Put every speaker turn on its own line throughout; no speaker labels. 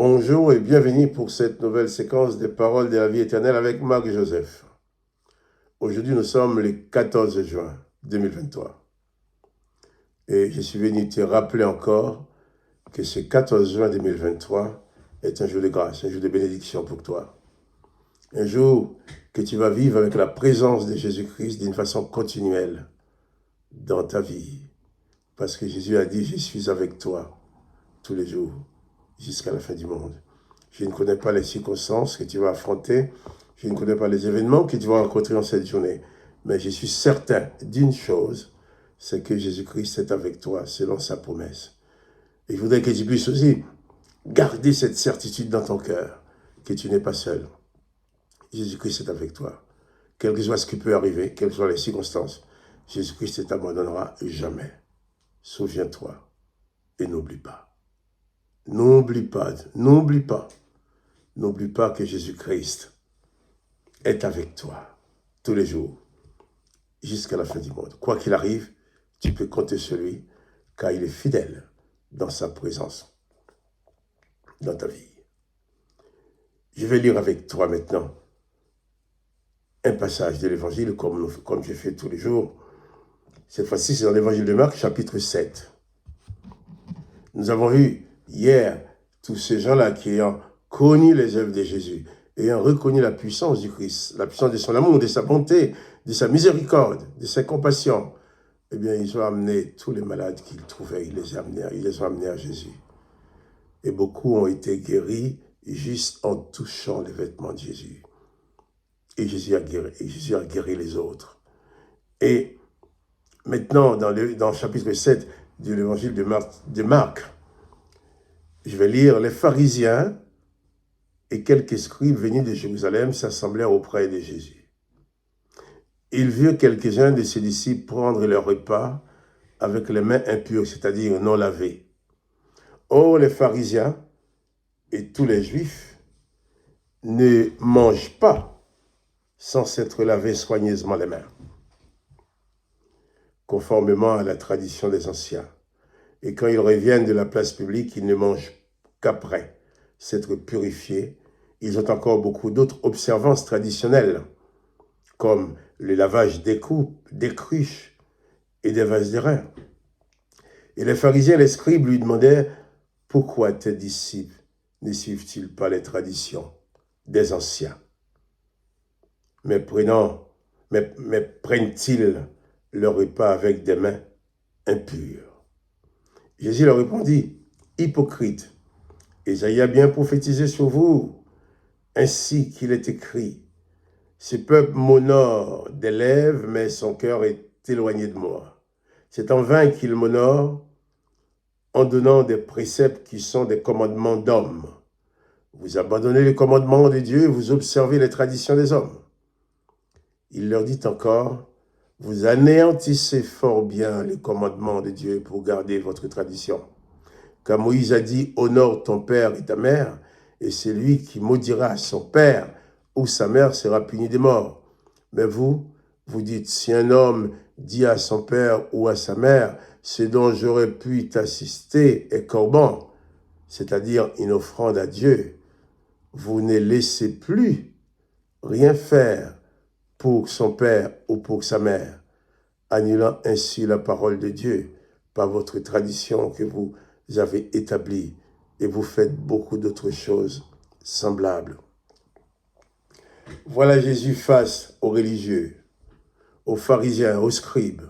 Bonjour et bienvenue pour cette nouvelle séquence des paroles de la vie éternelle avec Marc Joseph. Aujourd'hui, nous sommes le 14 juin 2023. Et je suis venu te rappeler encore que ce 14 juin 2023 est un jour de grâce, un jour de bénédiction pour toi. Un jour que tu vas vivre avec la présence de Jésus-Christ d'une façon continuelle dans ta vie. Parce que Jésus a dit, je suis avec toi tous les jours jusqu'à la fin du monde. Je ne connais pas les circonstances que tu vas affronter. Je ne connais pas les événements que tu vas rencontrer en cette journée. Mais je suis certain d'une chose, c'est que Jésus-Christ est avec toi selon sa promesse. Et je voudrais que tu puisses aussi garder cette certitude dans ton cœur, que tu n'es pas seul. Jésus-Christ est avec toi. Quel que soit ce qui peut arriver, quelles que soient les circonstances, Jésus-Christ ne t'abandonnera jamais. Souviens-toi et n'oublie pas. N'oublie pas, n'oublie pas. N'oublie pas que Jésus-Christ est avec toi tous les jours, jusqu'à la fin du monde. Quoi qu'il arrive, tu peux compter sur lui, car il est fidèle dans sa présence, dans ta vie. Je vais lire avec toi maintenant un passage de l'Évangile, comme je fais tous les jours. Cette fois-ci, c'est dans l'Évangile de Marc, chapitre 7. Nous avons vu hier tous ces gens-là qui ont connu les œuvres de Jésus, ayant reconnu la puissance du Christ, la puissance de son amour, de sa bonté, de sa miséricorde, de sa compassion, eh bien, ils ont amené tous les malades qu'ils trouvaient, ils les ont amenés à Jésus. Et beaucoup ont été guéris juste en touchant les vêtements de Jésus. Et Jésus a guéri les autres. Et maintenant, dans le chapitre 7 de l'évangile de Marc, je vais lire les pharisiens et quelques scribes venus de Jérusalem s'assemblèrent auprès de Jésus. Ils virent quelques-uns de ses disciples prendre leur repas avec les mains impures, c'est-à-dire non lavées. Or, les pharisiens et tous les juifs ne mangent pas sans s'être lavés soigneusement les mains, conformément à la tradition des anciens. Et quand ils reviennent de la place publique, ils ne mangent qu'après s'être purifiés. Ils ont encore beaucoup d'autres observances traditionnelles, comme le lavage des coupes, des cruches et des vases d'airain. Et les pharisiens et les scribes lui demandaient « Pourquoi tes disciples ne suivent-ils pas les traditions des anciens? Mais prennent-ils leur repas avec des mains impures ?» Jésus leur répondit « Hypocrite, Ésaïe a bien prophétisé sur vous, ainsi qu'il est écrit. Ce peuple m'honore des lèvres, mais son cœur est éloigné de moi. C'est en vain qu'il m'honore en donnant des préceptes qui sont des commandements d'hommes. Vous abandonnez les commandements de Dieu, vous observez les traditions des hommes. » Il leur dit encore, « Vous anéantissez fort bien les commandements de Dieu pour garder votre tradition. Car Moïse a dit, honore ton père et ta mère, et celui qui maudira son père ou sa mère sera puni de mort. Mais vous dites, si un homme dit à son père ou à sa mère, ce dont j'aurais pu t'assister est corban, c'est-à-dire une offrande à Dieu, vous ne laissez plus rien faire pour son père ou pour sa mère, annulant ainsi la parole de Dieu par votre tradition que vous avez établie, et vous faites beaucoup d'autres choses semblables. » Voilà Jésus face aux religieux, aux pharisiens, aux scribes,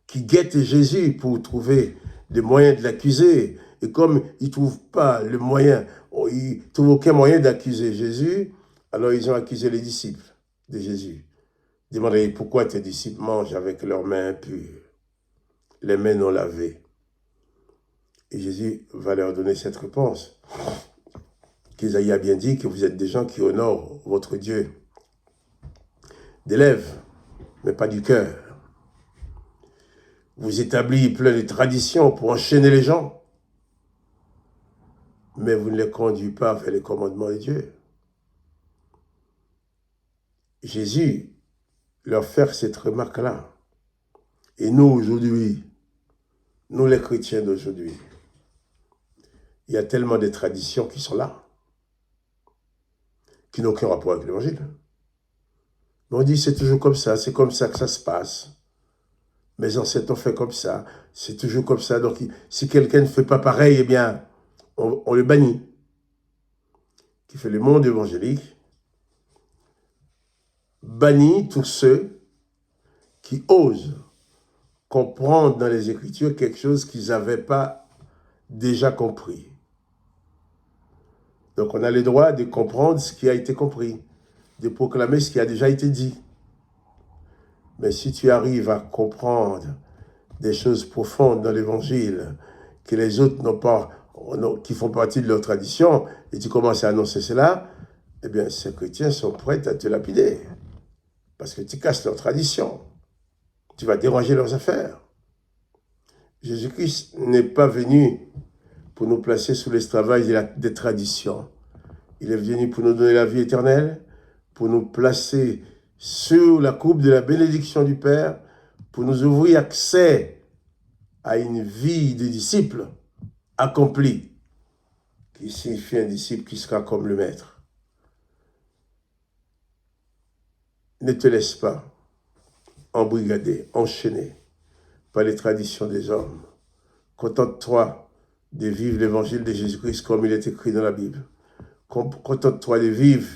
qui guettent Jésus pour trouver des moyens de l'accuser. Et comme ils ne trouvent pas le moyen, ils ne trouvent aucun moyen d'accuser Jésus, alors ils ont accusé les disciples de Jésus. Demandez pourquoi tes disciples mangent avec leurs mains impures, les mains non lavées. Et Jésus va leur donner cette réponse. Qu'Ésaïe a bien dit que vous êtes des gens qui honorent votre Dieu des lèvres, mais pas du cœur. Vous établissez plein de traditions pour enchaîner les gens, mais vous ne les conduisez pas vers les commandements de Dieu. Jésus leur fait cette remarque-là. Et nous, aujourd'hui, nous les chrétiens d'aujourd'hui, il y a tellement de traditions qui sont là, qui n'ont aucun rapport avec l'évangile. On dit c'est toujours comme ça, c'est comme ça que ça se passe. Mes ancêtres ont fait comme ça, c'est toujours comme ça. Donc si quelqu'un ne fait pas pareil, eh bien, on le bannit. Qui fait le monde évangélique, bannit tous ceux qui osent comprendre dans les Écritures quelque chose qu'ils n'avaient pas déjà compris. Donc on a le droit de comprendre ce qui a été compris, de proclamer ce qui a déjà été dit. Mais si tu arrives à comprendre des choses profondes dans l'Évangile que les autres n'ont pas, qui font partie de leur tradition, et tu commences à annoncer cela, eh bien ces chrétiens sont prêts à te lapider. Parce que tu casses leur tradition. Tu vas déranger leurs affaires. Jésus-Christ n'est pas venu pour nous placer sous l'esclavage des traditions. Il est venu pour nous donner la vie éternelle, pour nous placer sur la coupe de la bénédiction du Père, pour nous ouvrir accès à une vie de disciple accomplie, qui signifie un disciple qui sera comme le Maître. Ne te laisse pas embrigader, enchaîner par les traditions des hommes. Contente-toi de vivre l'évangile de Jésus-Christ comme il est écrit dans la Bible. Contente-toi de vivre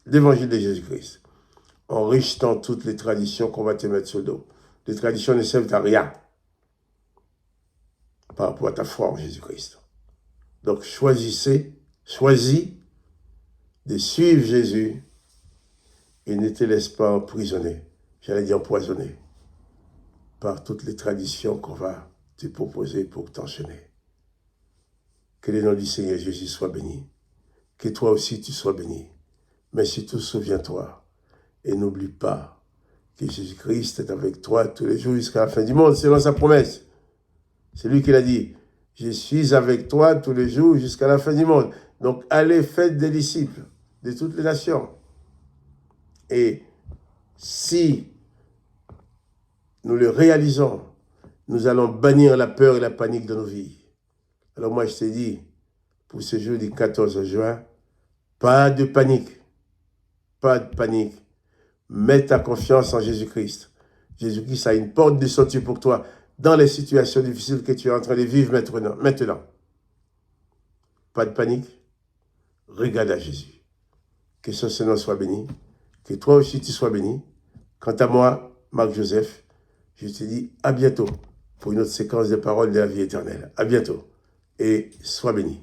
l'évangile de Jésus-Christ en rejetant toutes les traditions qu'on va te mettre sur le dos. Les traditions ne servent à rien par rapport à ta foi en Jésus-Christ. Donc choisis de suivre Jésus et ne te laisse pas emprisonner, j'allais dire empoisonner, par toutes les traditions qu'on va te proposer pour t'enchaîner. Que le nom du Seigneur Jésus soit béni. Que toi aussi tu sois béni. Mais surtout, souviens-toi et n'oublie pas que Jésus-Christ est avec toi tous les jours jusqu'à la fin du monde, selon sa promesse. C'est lui qui l'a dit. Je suis avec toi tous les jours jusqu'à la fin du monde. Donc, allez, faites des disciples de toutes les nations. Et si nous le réalisons, nous allons bannir la peur et la panique de nos vies. Alors moi, je t'ai dit, pour ce jour du 14 juin, pas de panique. Pas de panique. Mets ta confiance en Jésus-Christ. Jésus-Christ a une porte de sortie pour toi dans les situations difficiles que tu es en train de vivre maintenant. Pas de panique. Regarde à Jésus. Que son nom soit béni. Que toi aussi tu sois béni. Quant à moi, Marc Joseph, je te dis à bientôt pour une autre séquence de paroles de la vie éternelle. À bientôt et sois béni.